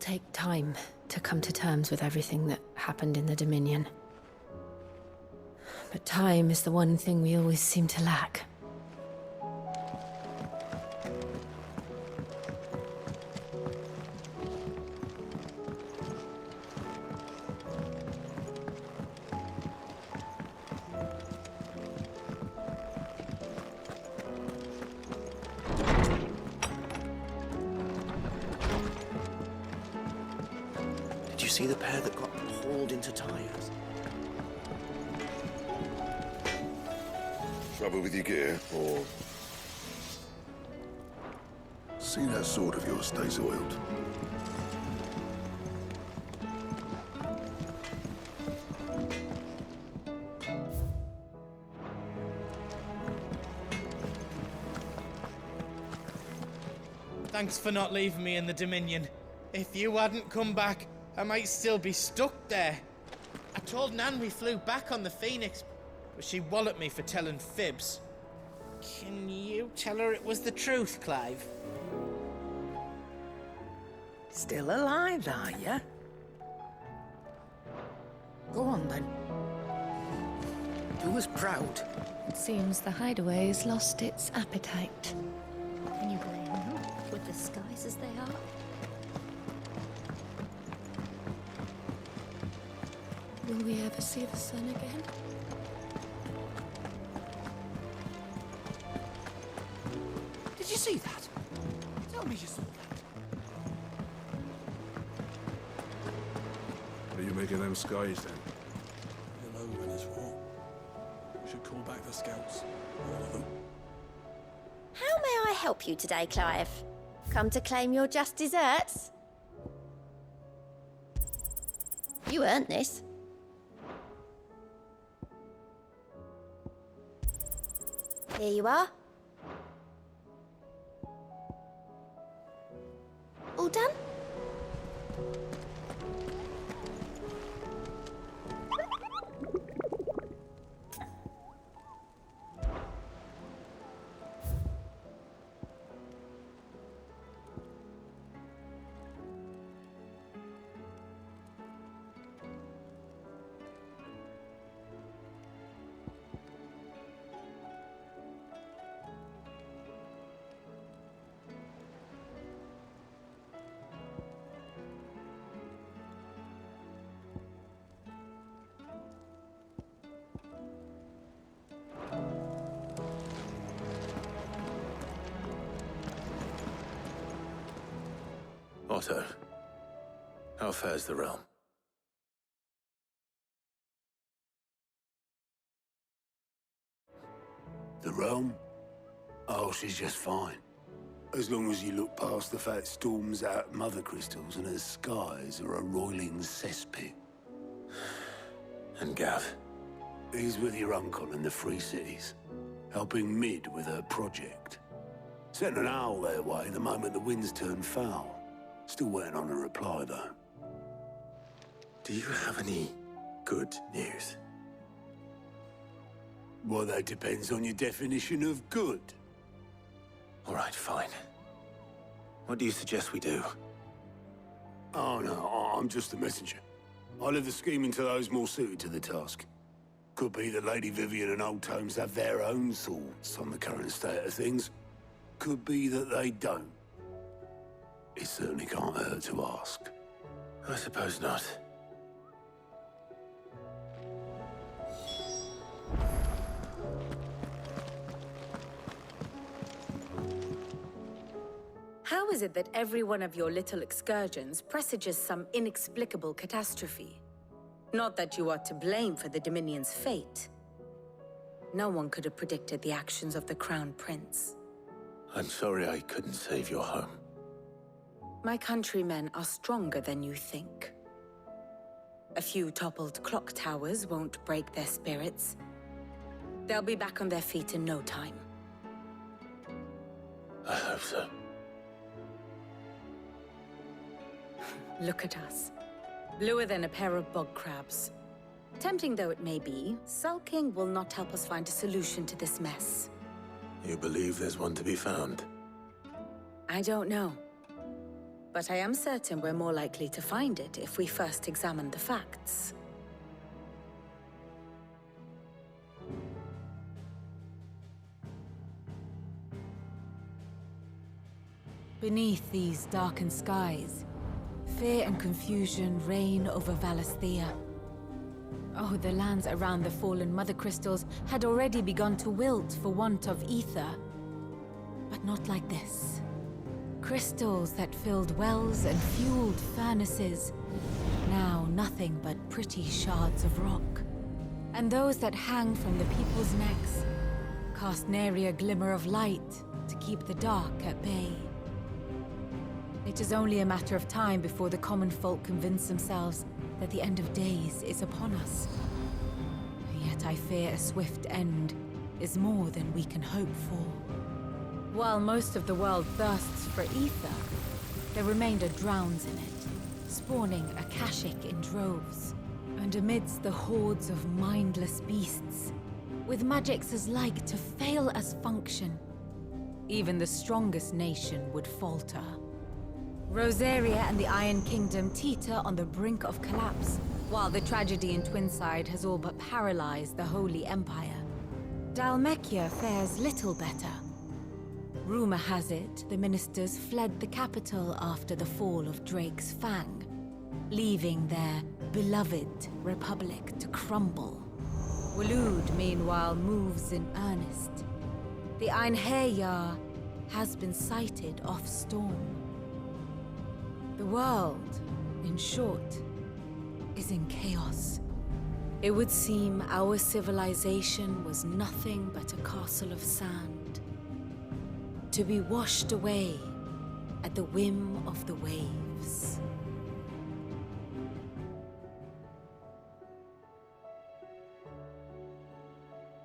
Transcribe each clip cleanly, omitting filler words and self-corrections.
take time to come to terms with everything that happened in the Dominion. But time is the one thing we always seem to lack. Did you see the pair that got hauled into tires? Trouble with your gear, or... See that sword of yours stays oiled. Thanks for not leaving me in the Dominion. If you hadn't come back, I might still be stuck there. I told Nan we flew back on the Phoenix, but she walloped me for telling fibs. Can you tell her it was the truth, Clive? Still alive, are you? Go on, then. Do us proud. It seems the hideaway's lost its appetite. Can you blame them? With the skies as they are? Will we ever see the sun again? Did you see that? Tell me you saw that. Are you making them skies, then? You'll know when it's wrong. We should call back the scouts. All of them. How may I help you today, Clive? Come to claim your just desserts? You earned this. Here you are. All done? Otto, how fares the realm? The realm? Oh, she's just fine. As long as you look past the fat storms out mother crystals and her skies are a roiling cesspit. And Gav? He's with your uncle in the Free Cities, helping Mid with her project. Sent an owl their way the moment the winds turned foul. Still waiting on a reply, though. Do you have any good news? Well, that depends on your definition of good. All right, fine. What do you suggest we do? Oh, no, I'm just a messenger. I leave the scheming to those more suited to the task. Could be that Lady Vivian and Old Tomes have their own thoughts on the current state of things. Could be that they don't. It certainly can't hurt to ask. I suppose not. How is it that every one of your little excursions presages some inexplicable catastrophe? Not that you are to blame for the Dominion's fate. No one could have predicted the actions of the Crown Prince. I'm sorry I couldn't save your home. My countrymen are stronger than you think. A few toppled clock towers won't break their spirits. They'll be back on their feet in no time. I hope so. Look at us. Bluer than a pair of bog crabs. Tempting though it may be, sulking will not help us find a solution to this mess. You believe there's one to be found? I don't know. But I am certain we're more likely to find it if we first examine the facts. Beneath these darkened skies, fear and confusion reign over Valisthea. Oh, the lands around the fallen Mother Crystals had already begun to wilt for want of ether. But not like this. Crystals that filled wells and fueled furnaces, now nothing but pretty shards of rock. And those that hang from the people's necks cast nary a glimmer of light to keep the dark at bay. It is only a matter of time before the common folk convince themselves that the end of days is upon us. Yet I fear a swift end is more than we can hope for. While most of the world thirsts for ether, the remainder drowns in it, spawning Akashic in droves. And amidst the hordes of mindless beasts, with magics as like to fail as function, even the strongest nation would falter. Rosaria and the Iron Kingdom teeter on the brink of collapse, while the tragedy in Twinside has all but paralyzed the Holy Empire. Dalmekia fares little better. Rumor has it the ministers fled the capital after the fall of Drake's Fang, leaving their beloved republic to crumble. Waloed, meanwhile, moves in earnest. The Einherjar has been sighted off Storm. The world, in short, is in chaos. It would seem our civilization was nothing but a castle of sand, to be washed away at the whim of the waves.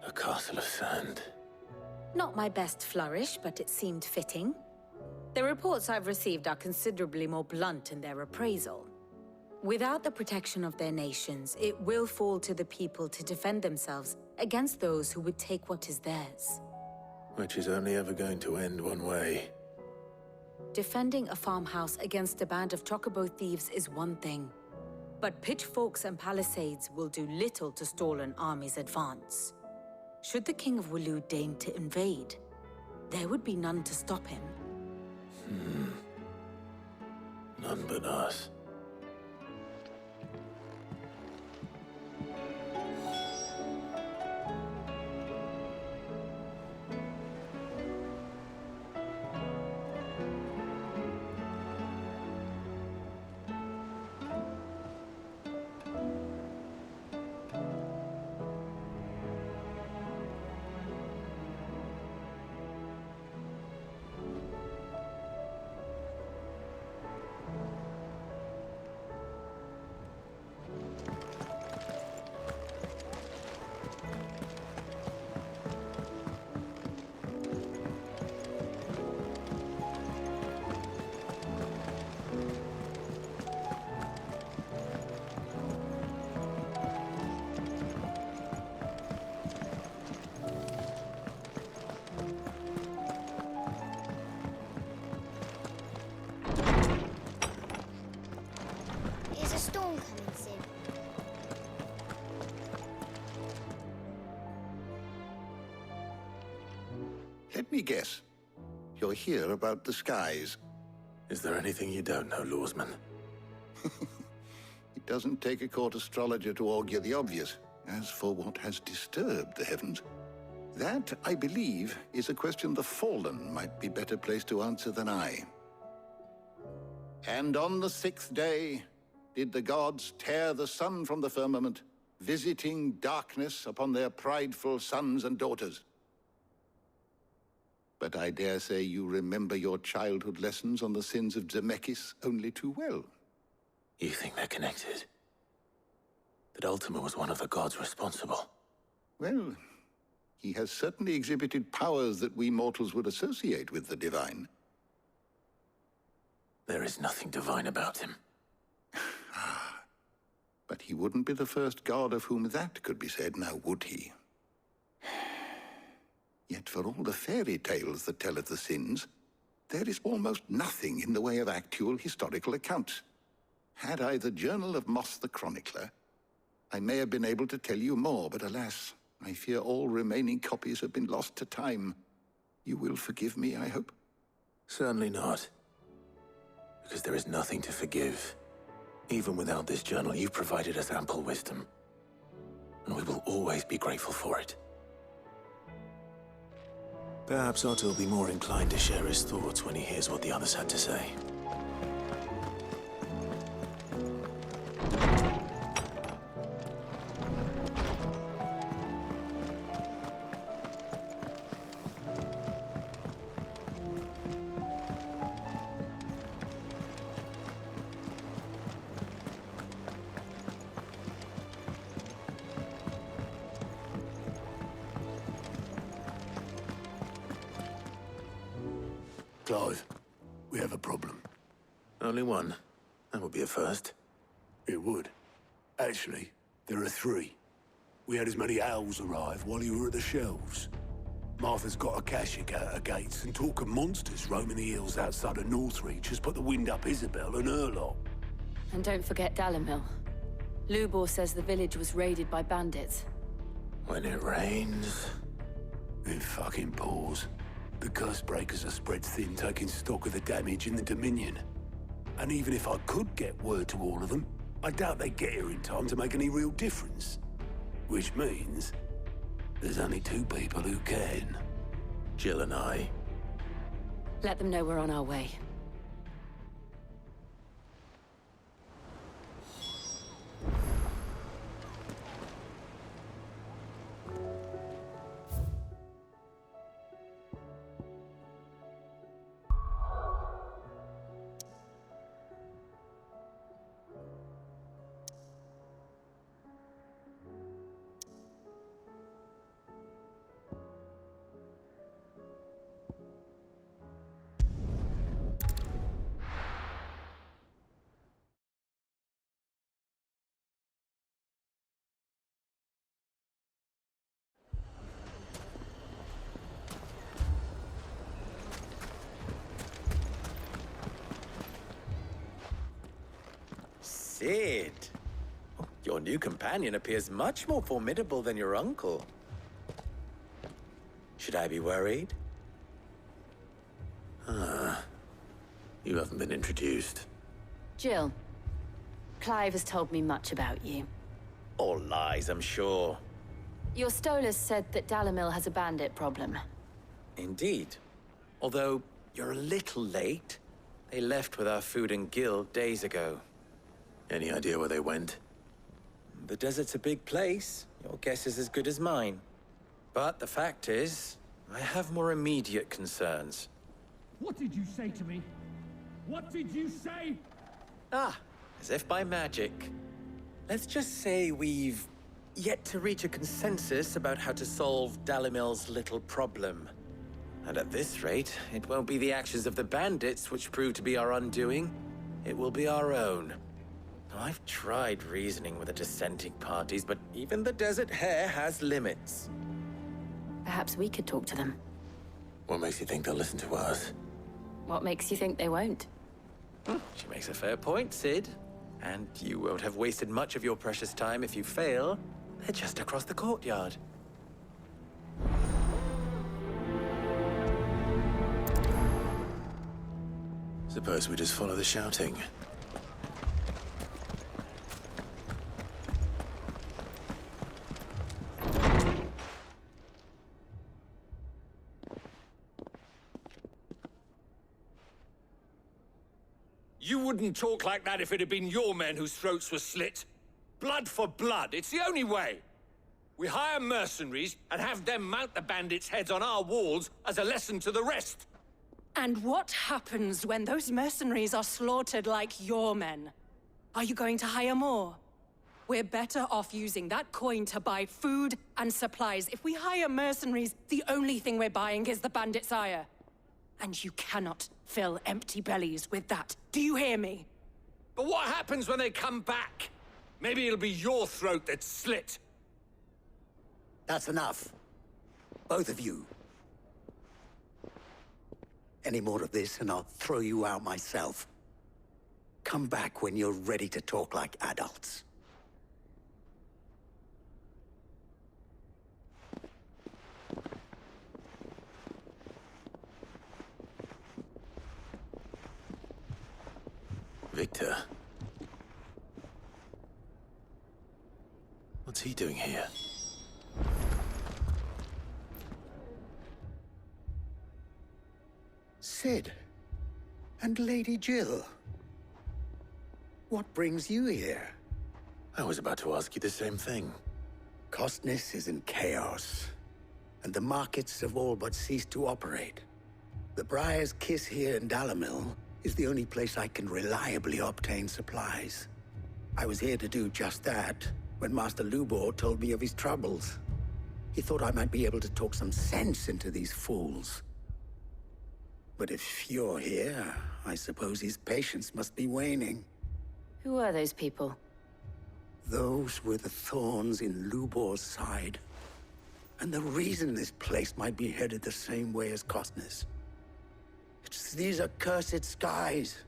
A castle of sand. Not my best flourish, but it seemed fitting. The reports I've received are considerably more blunt in their appraisal. Without the protection of their nations, it will fall to the people to defend themselves against those who would take what is theirs. Which is only ever going to end one way. Defending a farmhouse against a band of chocobo thieves is one thing, but pitchforks and palisades will do little to stall an army's advance. Should the King of Waloed deign to invade, there would be none to stop him. None but us. Is a storm coming soon? Let me guess. You're here about the skies. Is there anything you don't know, Lawsman? It doesn't take a court astrologer to augur the obvious. As for what has disturbed the heavens, that, I believe, is a question the Fallen might be better placed to answer than I. And on the 6th day, did the gods tear the sun from the firmament, visiting darkness upon their prideful sons and daughters. But I dare say you remember your childhood lessons on the sins of Zemeckis only too well. You think they're connected? That Ultima was one of the gods responsible? Well, he has certainly exhibited powers that we mortals would associate with the divine. There is nothing divine about him. But he wouldn't be the first god of whom that could be said, now would he? Yet for all the fairy tales that tell of the sins, there is almost nothing in the way of actual historical accounts. Had I the Journal of Moss the Chronicler, I may have been able to tell you more, but alas, I fear all remaining copies have been lost to time. You will forgive me, I hope? Certainly not. Because there is nothing to forgive. Even without this journal, you've provided us ample wisdom. And we will always be grateful for it. Perhaps Otto will be more inclined to share his thoughts when he hears what the others had to say. Clive, we have a problem. Only one. That would be a first. It would. Actually, there are three. We had as many owls arrive while you were at the shelves. Martha's got a Akashic out her gates, and talk of monsters roaming the hills outside of Northreach has put the wind up Isabel and her lot. And don't forget Dalimil. Lubor says the village was raided by bandits. When it rains... It fucking pours. The curse breakers are spread thin, taking stock of the damage in the Dominion. And even if I could get word to all of them, I doubt they'd get here in time to make any real difference. Which means there's only two people who can. Jill and I. Let them know we're on our way. Sid! Your new companion appears much more formidable than your uncle. Should I be worried? You haven't been introduced. Jill, Clive has told me much about you. All lies, I'm sure. Your Stolas said that Dalimil has a bandit problem. Indeed. Although, you're a little late. They left with our food and guild days ago. Any idea where they went? The desert's a big place. Your guess is as good as mine. But the fact is, I have more immediate concerns. What did you say to me? What did you say? Ah, as if by magic. Let's just say we've yet to reach a consensus about how to solve Dalimil's little problem. And at this rate, it won't be the actions of the bandits which prove to be our undoing. It will be our own. I've tried reasoning with the dissenting parties, but even the Desert Hare has limits. Perhaps we could talk to them. What makes you think they'll listen to us? What makes you think they won't? She makes a fair point, Sid. And you won't have wasted much of your precious time if you fail. They're just across the courtyard. Suppose we just follow the shouting. You wouldn't talk like that if it had been your men whose throats were slit. Blood for blood, it's the only way. We hire mercenaries and have them mount the bandits' heads on our walls as a lesson to the rest. And what happens when those mercenaries are slaughtered like your men? Are you going to hire more? We're better off using that coin to buy food and supplies. If we hire mercenaries, the only thing we're buying is the bandit's ire. And you cannot fill empty bellies with that. Do you hear me? But what happens when they come back? Maybe it'll be your throat that's slit. That's enough. Both of you. Any more of this and I'll throw you out myself. Come back when you're ready to talk like adults. Victor. What's he doing here? Sid. And Lady Jill. What brings you here? I was about to ask you the same thing. Costness is in chaos, and the markets have all but ceased to operate. The Briar's Kiss here in Dalamil is the only place I can reliably obtain supplies. I was here to do just that when Master Lubor told me of his troubles. He thought I might be able to talk some sense into these fools. But if you're here, I suppose his patience must be waning. Who are those people? Those were the thorns in Lubor's side. And the reason this place might be headed the same way as Costness. It's these accursed skies.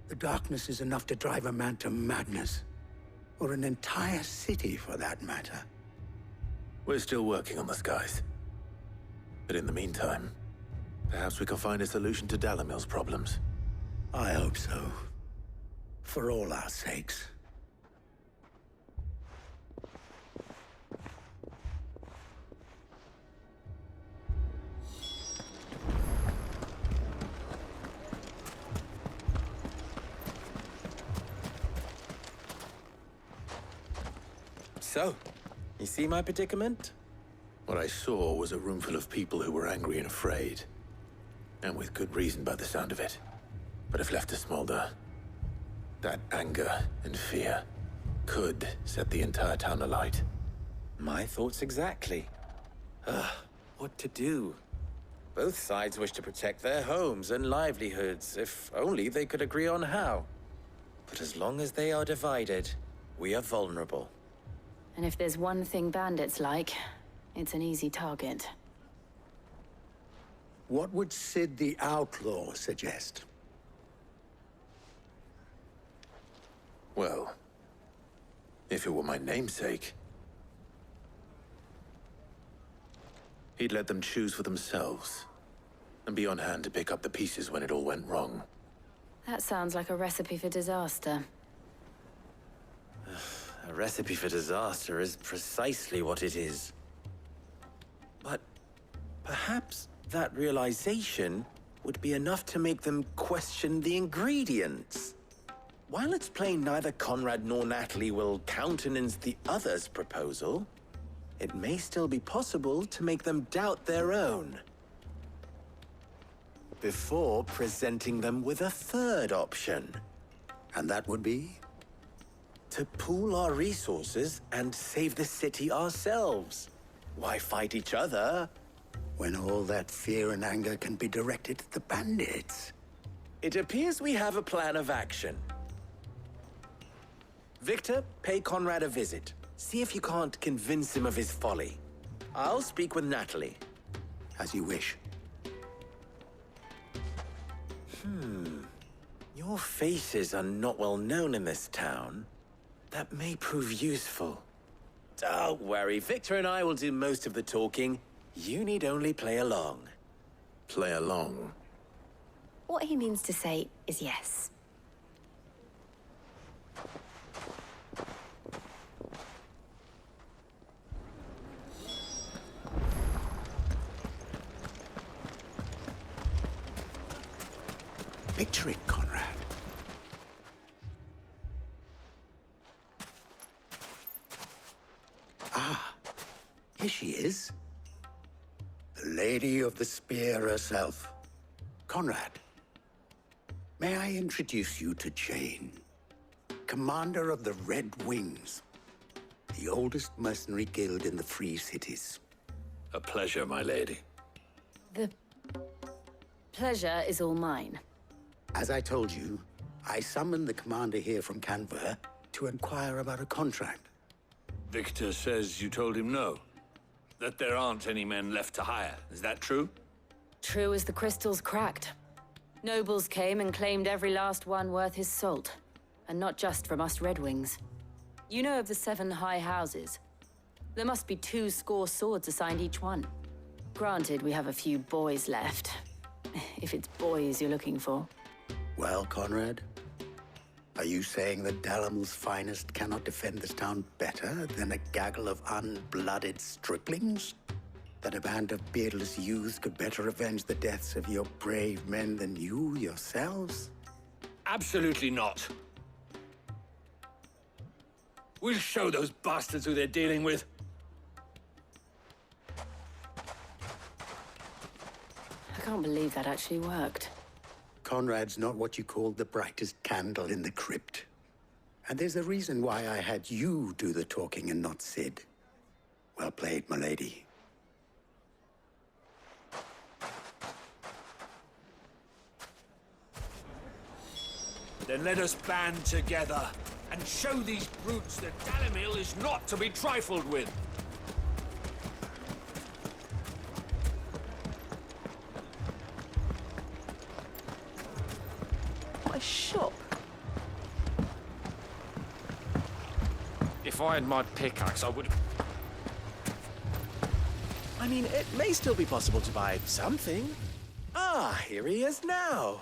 The darkness is enough to drive a man to madness. Or an entire city, for that matter. We're still working on the skies. But in the meantime, perhaps we can find a solution to Dalamil's problems. I hope so. For all our sakes. So, you see my predicament? What I saw was a room full of people who were angry and afraid. And with good reason by the sound of it. But if left to smolder, that anger and fear could set the entire town alight. My thoughts exactly. What to do? Both sides wish to protect their homes and livelihoods, if only they could agree on how. But as long as they are divided, we are vulnerable. And if there's one thing bandits like, it's an easy target. What would Sid the Outlaw suggest? Well, if it were my namesake, he'd let them choose for themselves and be on hand to pick up the pieces when it all went wrong. That sounds like a recipe for disaster. A recipe for disaster is precisely what it is. But perhaps that realization would be enough to make them question the ingredients. While it's plain neither Conrad nor Natalie will countenance the other's proposal, it may still be possible to make them doubt their own. Before presenting them with a third option. And that would be? To pool our resources and save the city ourselves. Why fight each other? When all that fear and anger can be directed at the bandits. It appears we have a plan of action. Victor, pay Conrad a visit. See if you can't convince him of his folly. I'll speak with Natalie. As you wish. Your faces are not well known in this town. That may prove useful. Don't worry, Victor and I will do most of the talking. You need only play along. Play along? What he means to say is yes. Picture it, Conrad. Ah, here she is. The Lady of the Spear herself. Conrad, may I introduce you to Jane, commander of the Red Wings, the oldest mercenary guild in the Free Cities. A pleasure, my lady. The pleasure is all mine. As I told you, I summoned the commander here from Canver to inquire about a contract. Victor says you told him no. That there aren't any men left to hire. Is that true? True as the crystals cracked. Nobles came and claimed every last one worth his salt. And not just from us Red Wings. You know of the 7 high houses. There must be 2 swords assigned each one. Granted, we have a few boys left. If it's boys you're looking for. Well, Conrad, are you saying that Dalamil's finest cannot defend this town better than a gaggle of unblooded striplings? That a band of beardless youths could better avenge the deaths of your brave men than you yourselves? Absolutely not. We'll show those bastards who they're dealing with. I can't believe that actually worked. Conrad's not what you call the brightest candle in the crypt. And there's a reason why I had you do the talking and not Sid. Well played, milady. Then let us band together and show these brutes that Dalamil is not to be trifled with. My shop. If I had my pickaxe, I would... I mean, it may still be possible to buy something. Ah, here he is now.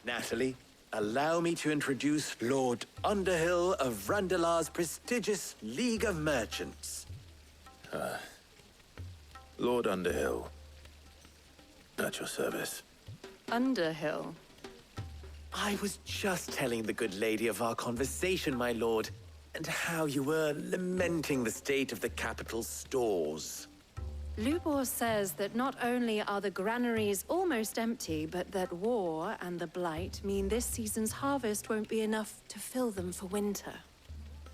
Natalie, allow me to introduce Lord Underhill of Randalar's prestigious League of Merchants. Lord Underhill. At your service. Underhill. I was just telling the good lady of our conversation, my lord, and how you were lamenting the state of the capital's stores. Lubor says that not only are the granaries almost empty, but that war and the Blight mean this season's harvest won't be enough to fill them for winter.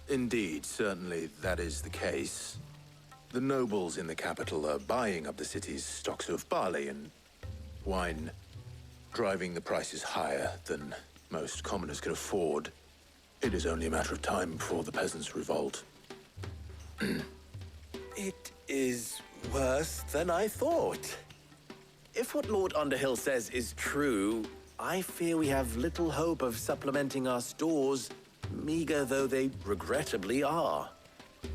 Indeed, certainly that is the case. The nobles in the capital are buying up the city's stocks of barley and wine, driving the prices higher than most commoners can afford. It is only a matter of time before the peasants revolt. It is worse than I thought. If what Lord Underhill says is true, I fear we have little hope of supplementing our stores, meager though they regrettably are.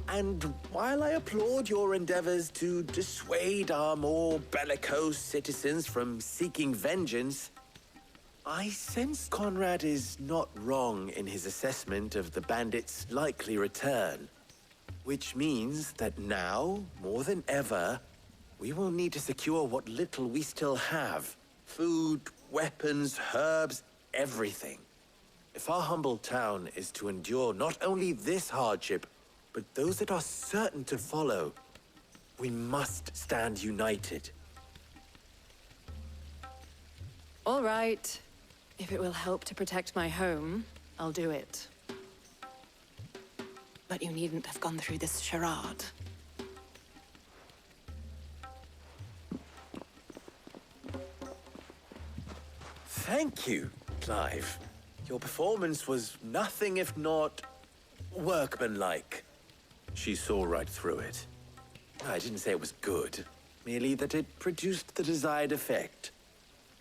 And while I applaud your endeavors to dissuade our more bellicose citizens from seeking vengeance, I sense Conrad is not wrong in his assessment of the bandits' likely return. Which means that now, more than ever, we will need to secure what little we still have. Food, weapons, herbs, everything. If our humble town is to endure not only this hardship, but those that are certain to follow, we must stand united. All right. If it will help to protect my home, I'll do it. But you needn't have gone through this charade. Thank you, Clive. Your performance was nothing if not workmanlike. She saw right through it. I didn't say it was good, merely that it produced the desired effect.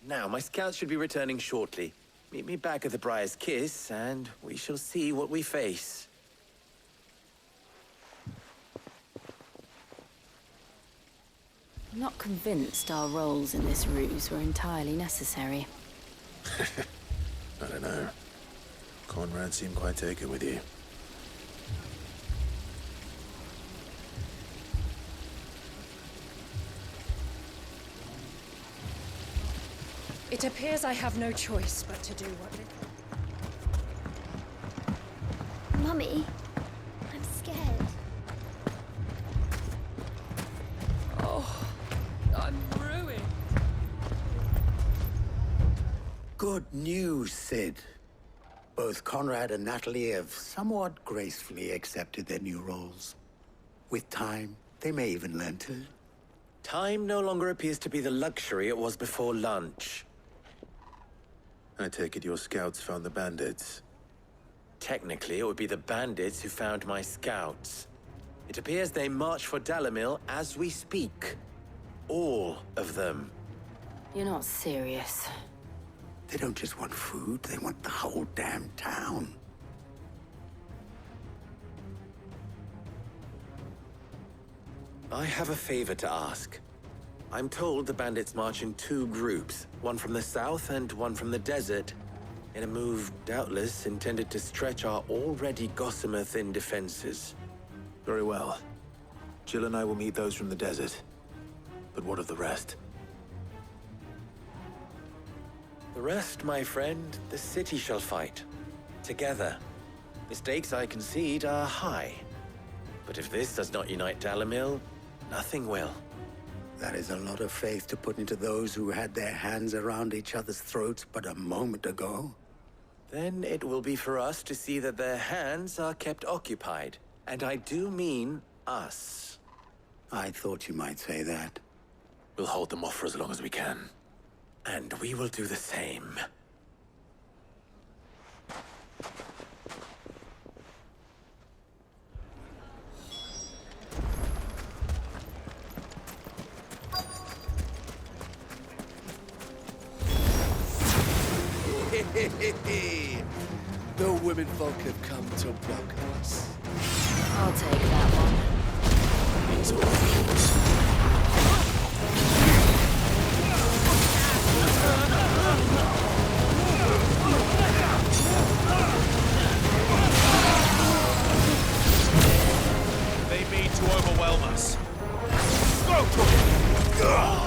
Now, my scouts should be returning shortly. Meet me back at the Briar's Kiss, and we shall see what we face. I'm not convinced our roles in this ruse were entirely necessary. I don't know. Conrad seemed quite taken with you. It appears I have no choice but to do what little... Mummy, I'm scared. Oh, I'm ruined. Good news, Sid. Both Conrad and Natalie have somewhat gracefully accepted their new roles. With time, they may even learn to... Time no longer appears to be the luxury it was before lunch. I take it your scouts found the bandits. Technically, it would be the bandits who found my scouts. It appears they march for Dalamil as we speak. All of them. You're not serious. They don't just want food, they want the whole damn town. I have a favor to ask. I'm told the bandits march in two groups, one from the south and one from the desert, in a move doubtless intended to stretch our already gossamer-thin defenses. Very well. Jill and I will meet those from the desert. But what of the rest? The rest, my friend, the city shall fight. Together. The stakes, I concede, are high. But if this does not unite Dalimil, nothing will. That is a lot of faith to put into those who had their hands around each other's throats but a moment ago. Then it will be for us to see that their hands are kept occupied. And I do mean us. I thought you might say that. We'll hold them off for as long as we can. And we will do the same. The women folk have come to welcome us. I'll take that one. It's all yours. They mean to overwhelm us. Go!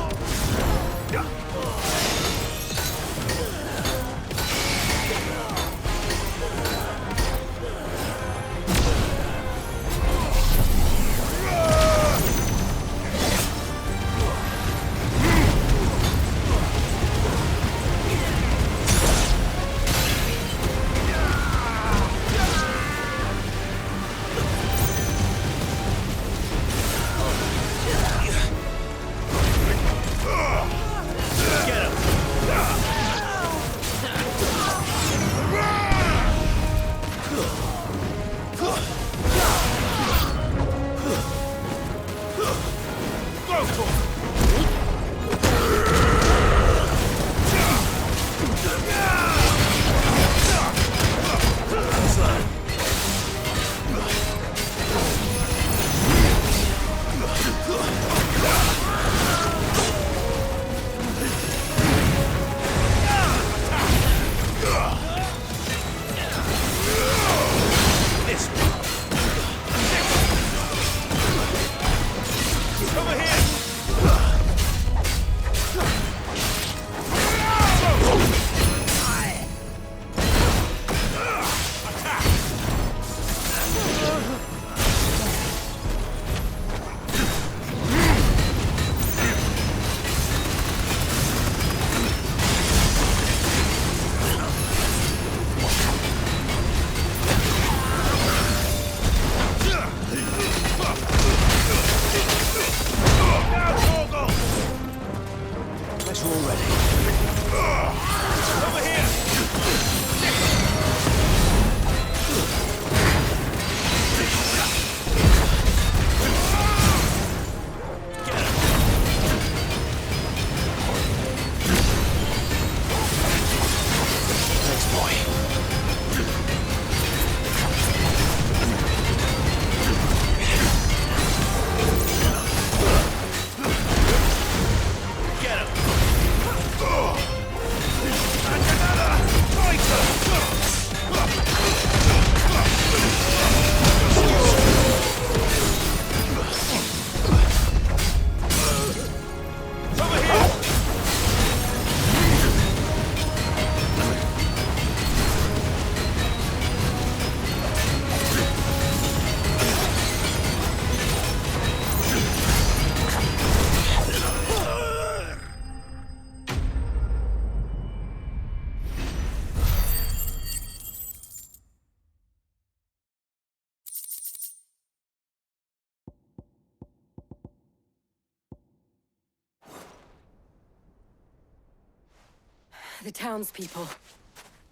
The townspeople.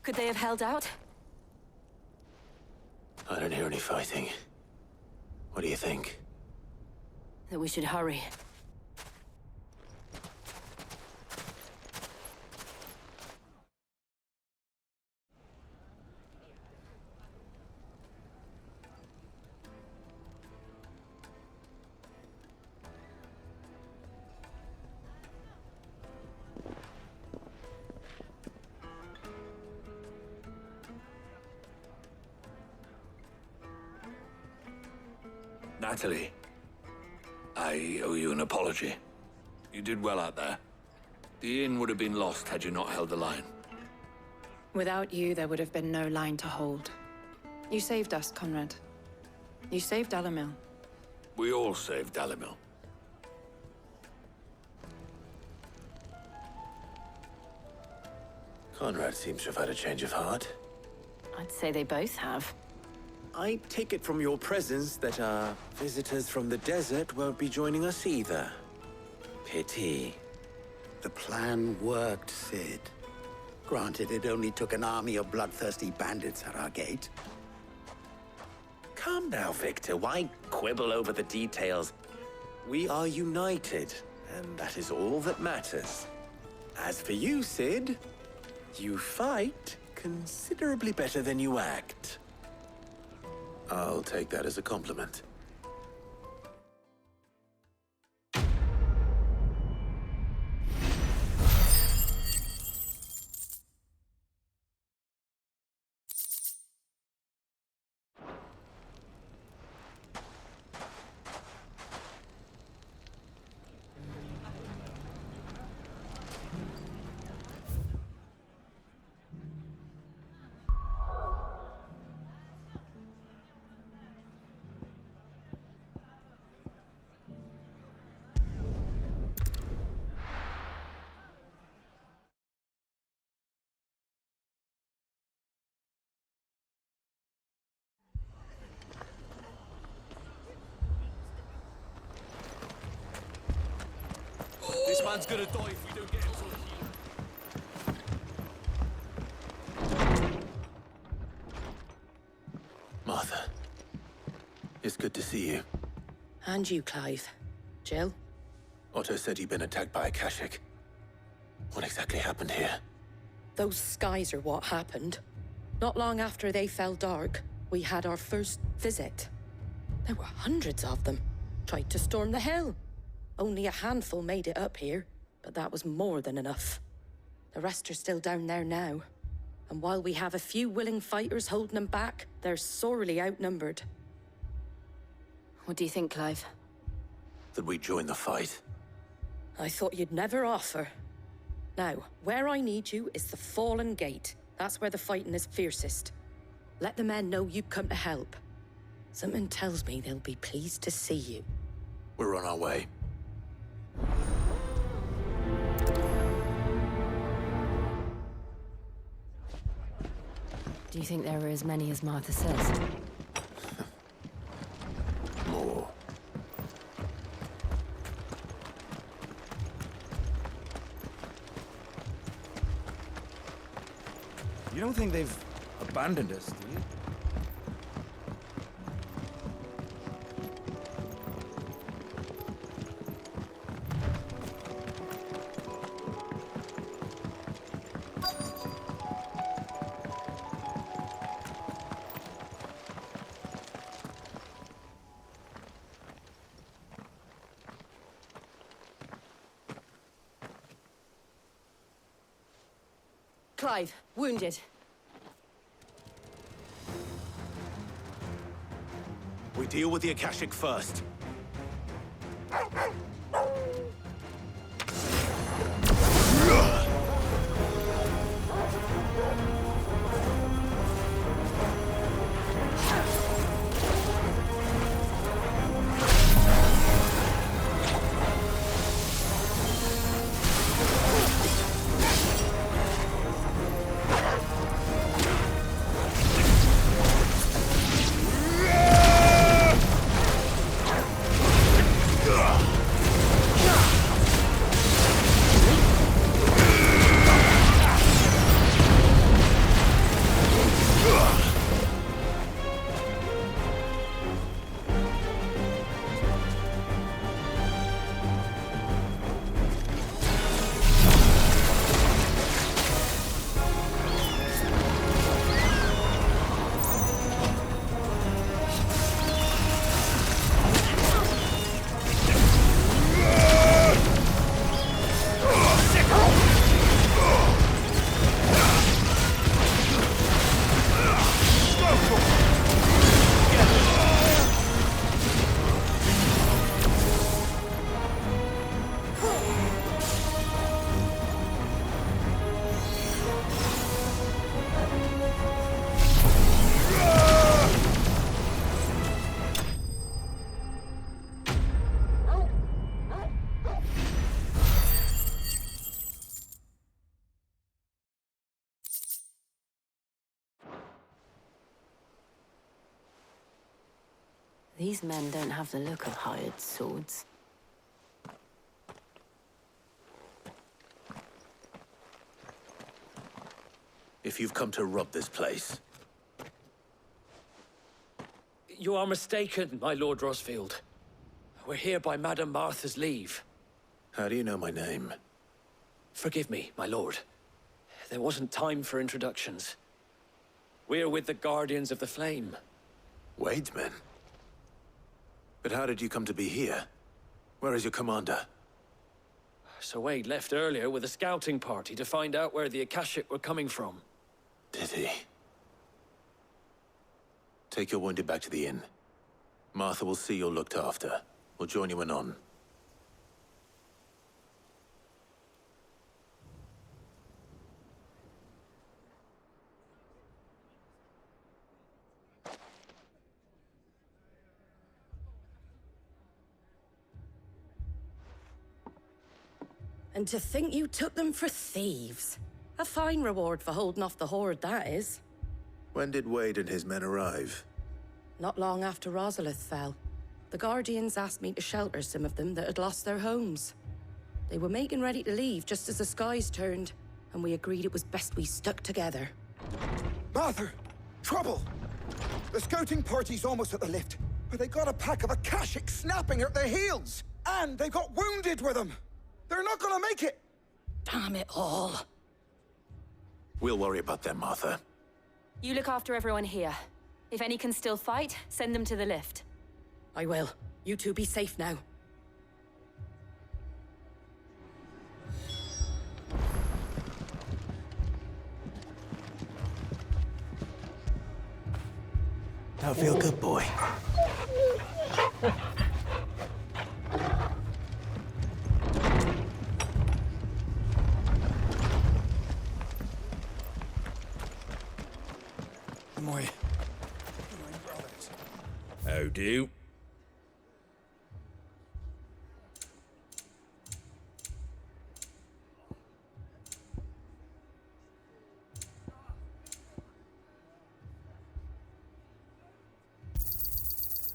Could they have held out? I don't hear any fighting. What do you think? That we should hurry. Natalie, I owe you an apology. You did well out there. The inn would have been lost had you not held the line. Without you, there would have been no line to hold. You saved us, Conrad. You saved Dalimil. We all saved Dalimil. Conrad seems to have had a change of heart. I'd say they both have. I take it from your presence that our visitors from the desert won't be joining us either. Pity. The plan worked, Sid. Granted, it only took an army of bloodthirsty bandits at our gate. Calm now, Victor. Why quibble over the details? We are united, and that is all that matters. As for you, Sid, you fight considerably better than you act. I'll take that as a compliment. This man's gonna die if we don't get him sorted. Martha, it's good to see you. And you, Clive. Jill? Otto said you'd been attacked by a Kashik. What exactly happened here? Those skies are what happened. Not long after they fell dark, we had our first visit. There were hundreds of them. Tried to storm the hill. Only a handful made it up here, but that was more than enough. The rest are still down there now. And while we have a few willing fighters holding them back, they're sorely outnumbered. What do you think, Clive? That we join the fight? I thought you'd never offer. Now, where I need you is the Fallen Gate. That's where the fighting is fiercest. Let the men know you've come to help. Something tells me they'll be pleased to see you. We're on our way. Do you think there are as many as Martha says? More. You don't think they've abandoned us, do you? Clive, wounded. We deal with the Akashic first. These men don't have the look of hired swords. If you've come to rob this place, You are mistaken, my Lord Rosfield. We're here by Madame Martha's leave. how do you know my name? Forgive me, my lord. There wasn't time for introductions. We're with the Guardians of the Flame. Wade's men? But how did you come to be here? Where is your commander? Sir Wade left earlier with a scouting party to find out where the Akashic were coming from. Did he? Take your wounded back to the inn. Martha will see you're looked after. We'll join you anon. And to think you took them for thieves. A fine reward for holding off the horde, that is. When did Wade and his men arrive? Not long after Rosalith fell. The Guardians asked me to shelter some of them that had lost their homes. They were making ready to leave just as the skies turned, and we agreed it was best we stuck together. Martha! Trouble! The scouting party's almost at the lift, but they got a pack of Akashic snapping at their heels! And they got wounded with them! They're not gonna make it! Damn it all. We'll worry about them, Martha. You look after everyone here. If any can still fight, send them to the lift. I will. You two be safe now. Now feel good, boy. Moy. How do?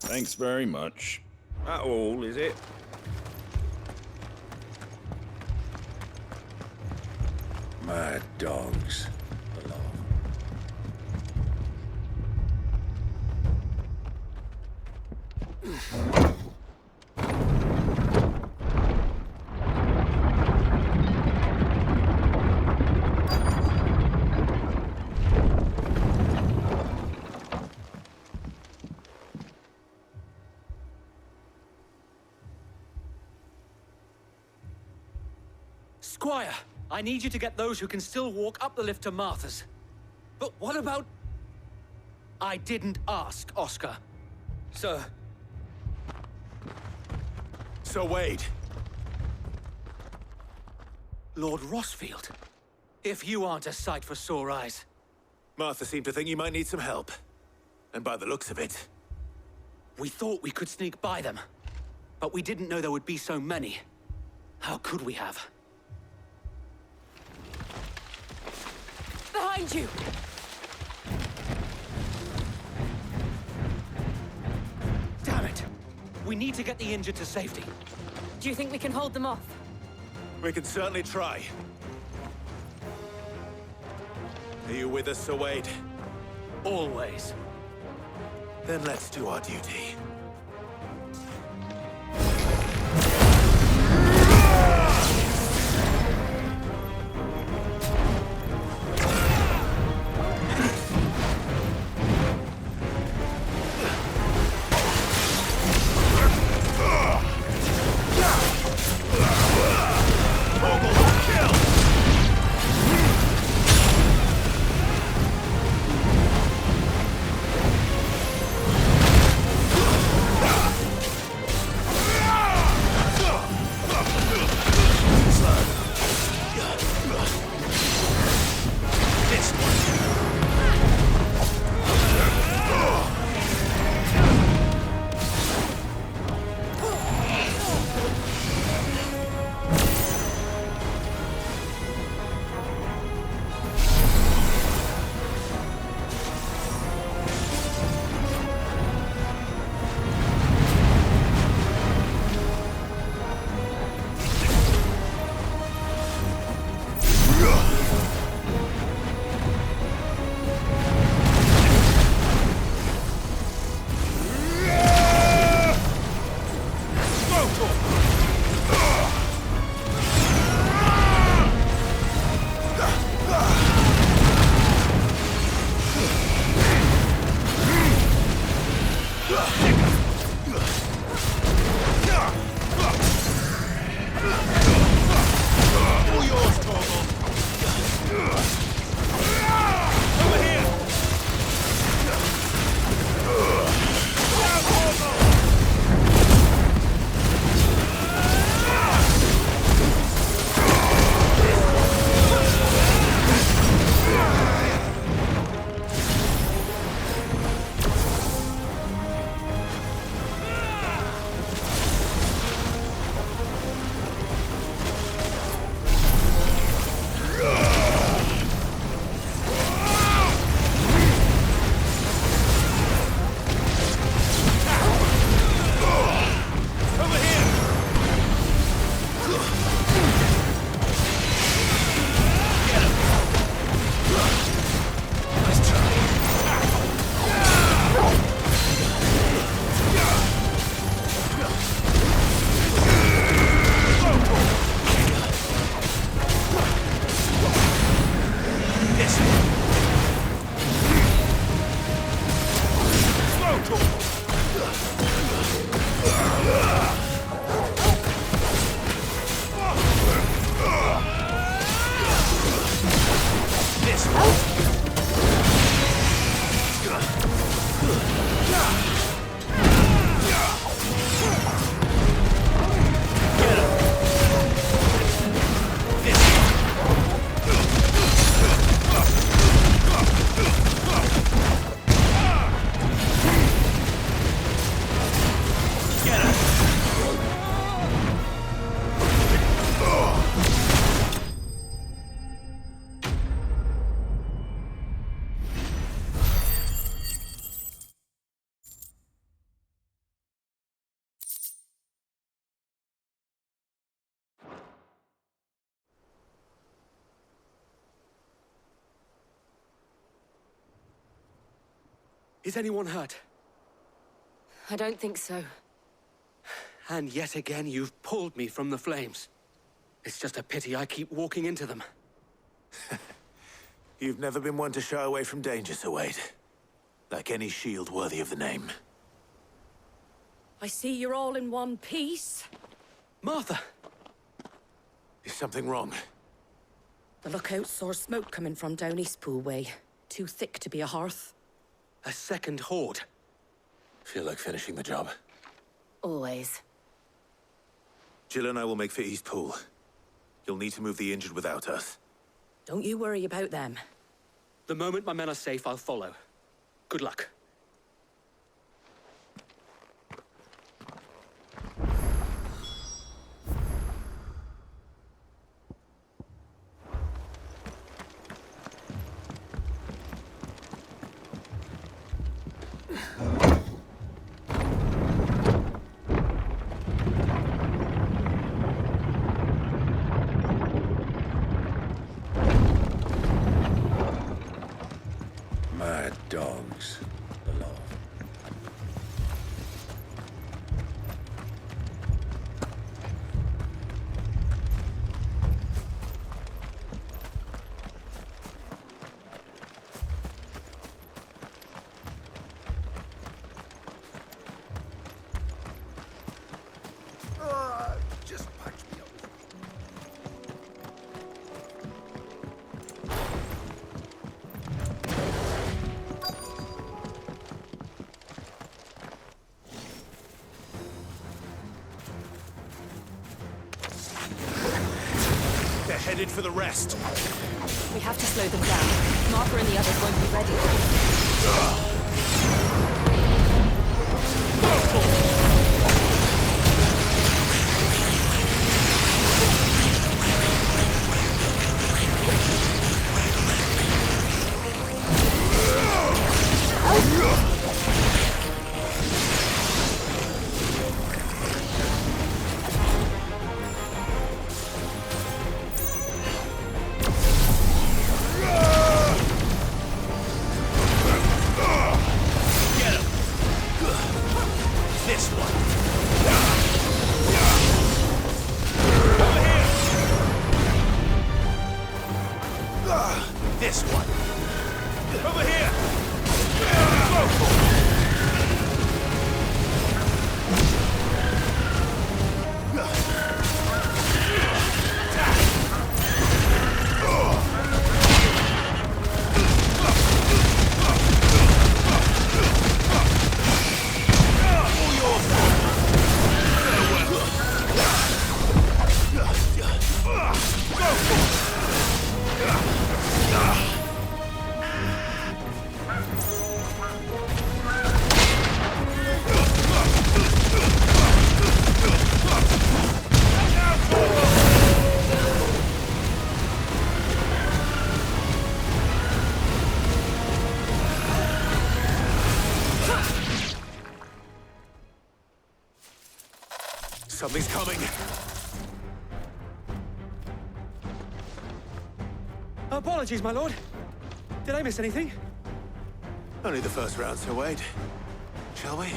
Thanks very much. That all, is it? Mad dogs. Squire, I need you to get those who can still walk up the lift to Martha's. But what about... I didn't ask, Oscar. Sir. Sir Wade. Lord Rosfield. If you aren't a sight for sore eyes. Martha seemed to think you might need some help. And by the looks of it... We thought we could sneak by them. But we didn't know there would be so many. How could we have? Behind you! Damn it! We need to get the injured to safety. Do you think we can hold them off? We can certainly try. Are you with us, Sir Wade? Always. Then let's do our duty. Is anyone hurt? I don't think so. And yet again, you've pulled me from the flames. It's just a pity I keep walking into them. You've never been one to shy away from danger, Sir Wade. Like any shield worthy of the name. I see you're all in one piece. Martha! Is something wrong? The lookout saw smoke coming from down Eastpool way. Too thick to be a hearth. A second horde. Feel like finishing the job. Always. Jill and I will make for Eastpool. You'll need to move the injured without us. Don't you worry about them. The moment my men are safe, I'll follow. Good luck. Mad dogs below. Just punch me over. They're headed for the rest. We have to slow them down. Martha and the others won't be ready. This one. This one. Over here. Something's coming. Apologies, my lord. Did I miss anything? Only the first round, Sir Wade. Shall we?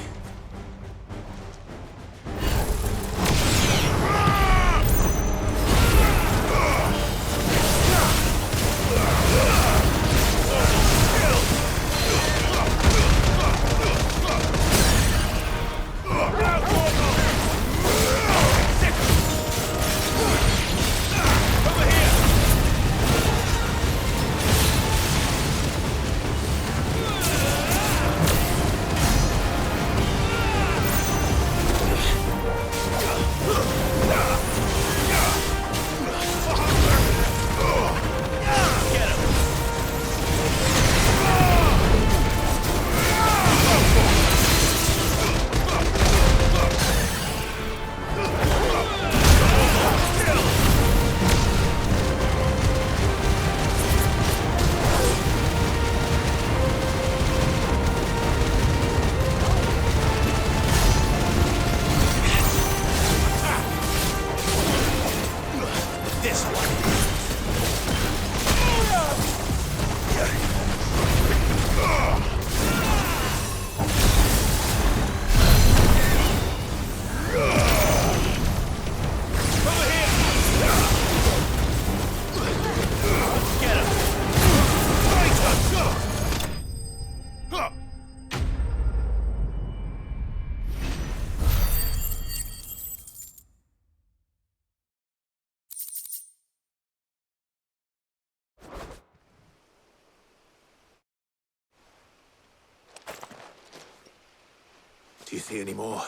Do you see any more?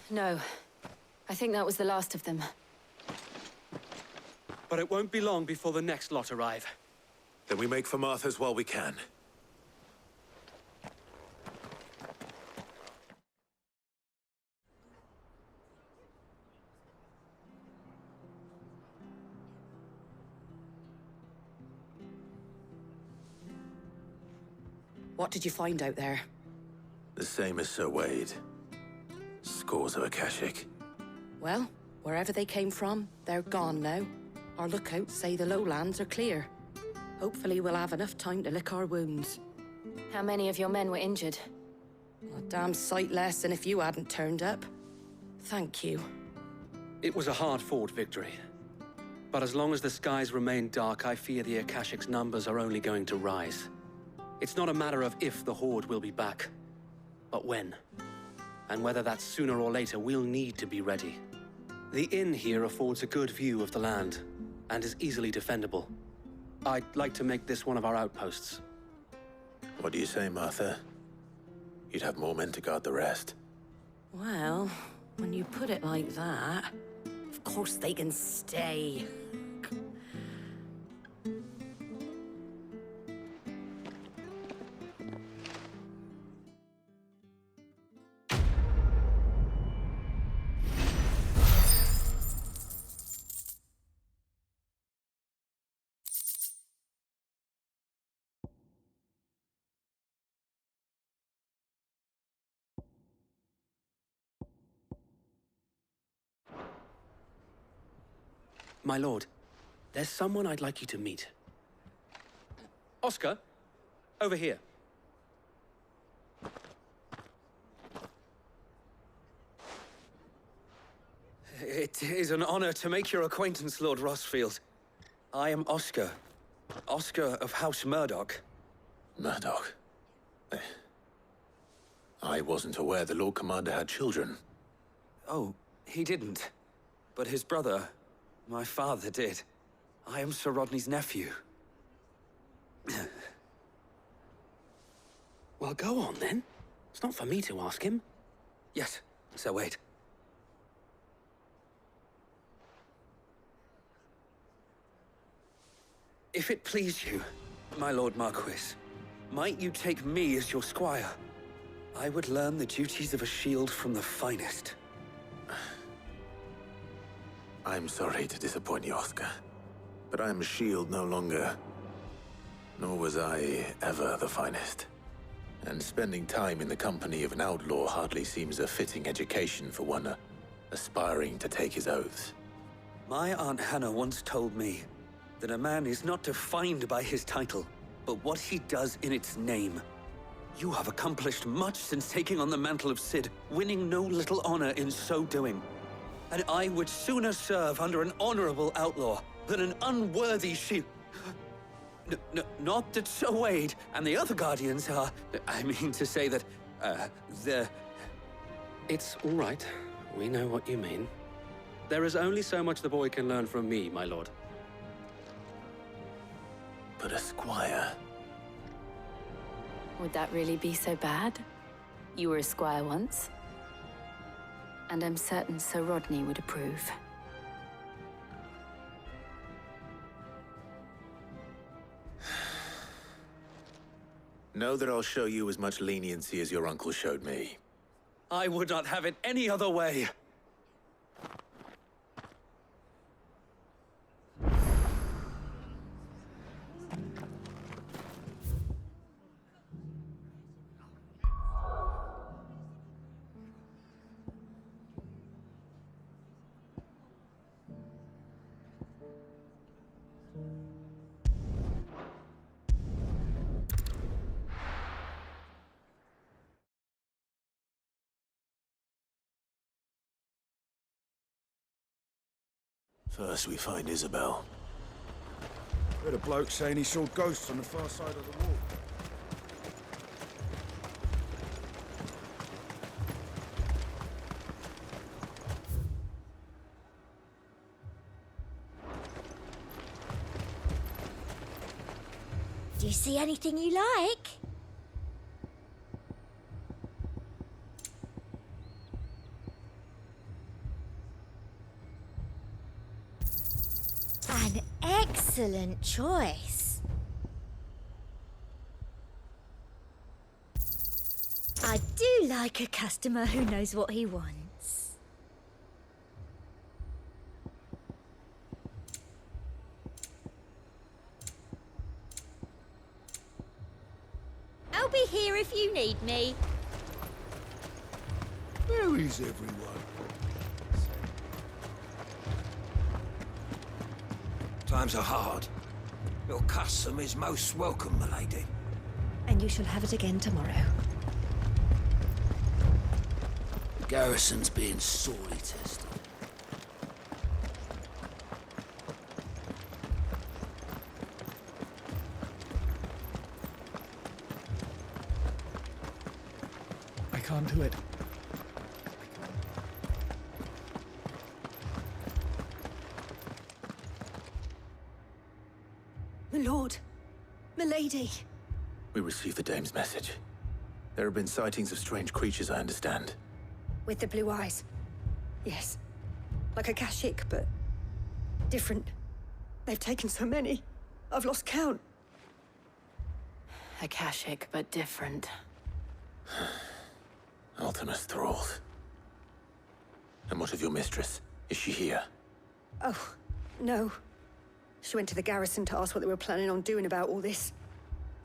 No. I think that was the last of them. But it won't be long before the next lot arrive. Then we make for Martha's while we can. What did you find out there? The same as Sir Wade. Scores of Akashic. Well, wherever they came from, they're gone now. Our lookouts say the lowlands are clear. Hopefully we'll have enough time to lick our wounds. How many of your men were injured? A damn sight less than if you hadn't turned up. Thank you. It was a hard-fought victory. But as long as the skies remain dark, I fear the Akashic's numbers are only going to rise. It's not a matter of if the Horde will be back, but when. And whether that's sooner or later, we'll need to be ready. The inn here affords a good view of the land, and is easily defendable. I'd like to make this one of our outposts. What do you say, Martha? You'd have more men to guard the rest. Well, when you put it like that, of course they can stay. My lord, there's someone I'd like you to meet. Oscar, over here. It is an honor to make your acquaintance, Lord Rossfield. I am Oscar. Oscar of House Murdoch. Murdoch? I wasn't aware the Lord Commander had children. Oh, he didn't. But his brother, my father, did. I am Sir Rodney's nephew. Well, go on, then. It's not for me to ask him. Yes, Sir Wade. If it please you, my Lord Marquis, might you take me as your squire? I would learn the duties of a shield from the finest. I'm sorry to disappoint you, Oscar. But I'm a shield no longer. Nor was I ever the finest. And spending time in the company of an outlaw hardly seems a fitting education for one aspiring to take his oaths. My Aunt Hannah once told me that a man is not defined by his title, but what he does in its name. You have accomplished much since taking on the mantle of Cid, winning no little honor in so doing. And I would sooner serve under an honorable outlaw than an unworthy shield. Not that Sir Wade and the other Guardians are... I mean to say that, It's all right. We know what you mean. There is only so much the boy can learn from me, my lord. But a squire... Would that really be so bad? You were a squire once. And I'm certain Sir Rodney would approve. Know that I'll show you as much leniency as your uncle showed me. I would not have it any other way. First we find Isabel. Heard a bloke saying he saw ghosts on the far side of the wall. Do you see anything you like? An excellent choice. I do like a customer who knows what he wants. I'll be here if you need me. Where is everyone? Times are hard. Your custom is most welcome, milady. And you shall have it again tomorrow. The garrison's being sorely tested. I can't do it. My lord. Milady. We received the dame's message. There have been sightings of strange creatures, I understand. With the blue eyes. Yes. Like a Kashik, but different. They've taken so many. I've lost count. Akashic, but different. Ultimus thralls. And what of your mistress? Is she here? Oh, no. She went to the garrison to ask what they were planning on doing about all this.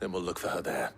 Then we'll look for her there.